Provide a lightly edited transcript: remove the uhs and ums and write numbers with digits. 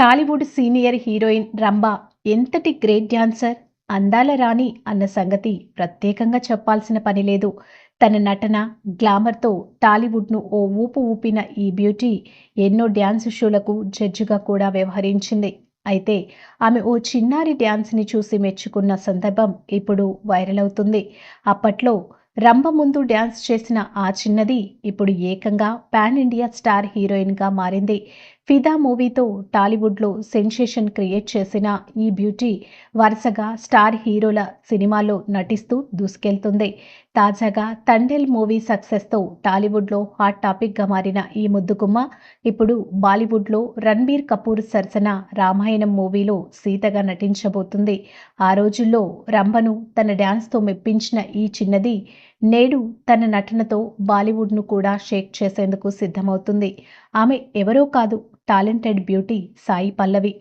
Tollywood senior heroine Rambha ఎంతటి great dancer, అందాల రాణి అన్న సంగతి ప్రత్యేకంగా చెప్పాల్సిన పని లేదు. తన నటన, గ్లామర్‌తో టాలీవుడ్‌ను ఓ ఊపు ఊపిన ఈ బ్యూటీ ఎన్నో డాన్స్ షోలకు జడ్జిగా కూడా వ్యవహరించింది. అయితే ఆమె ఓ చిన్నారి డాన్స్‌ని చూసి మెచ్చుకున్న సందర్భం ఇప్పుడు వైరల్ అవుతుంది. అప్పట్లో రంభ ముందు డాన్స్ చేసిన ఆ చిన్నది ఇప్పుడు ఏకంగా పాన్ ఇండియా స్టార్ హీరోయిన్‌గా మారింది. 'ఫిదా' మూవీతో టాలీవుడ్‌లో సెన్సేషన్ క్రియేట్ చేసిన ఈ బ్యూటీ వరుసగా స్టార్ హీరోల సినిమాల్లో నటిస్తూ దూసుకెళ్తుంది. తాజాగా 'తండేల్' మూవీ సక్సెస్‌తో టాలీవుడ్‌లో హాట్ టాపిక్‌గా మారిన ఈ ముద్దుగుమ్మ ఇప్పుడు బాలీవుడ్‌లో రణ్బీర్ కపూర్ సరసన 'రామాయణం' మూవీలో సీతగా నటించబోతుంది. ఆ రోజుల్లో రంభను తన డాన్స్‌తో మెప్పించిన ఈ చిన్నది నేడు తన నటనతో బాలీవుడ్‌ను కూడా షేక్ చేసేందుకు సిద్ధమవుతుంది. ఆమె ఎవరో కాదు, టాలెంటెడ్ బ్యూటీ సాయి పల్లవి.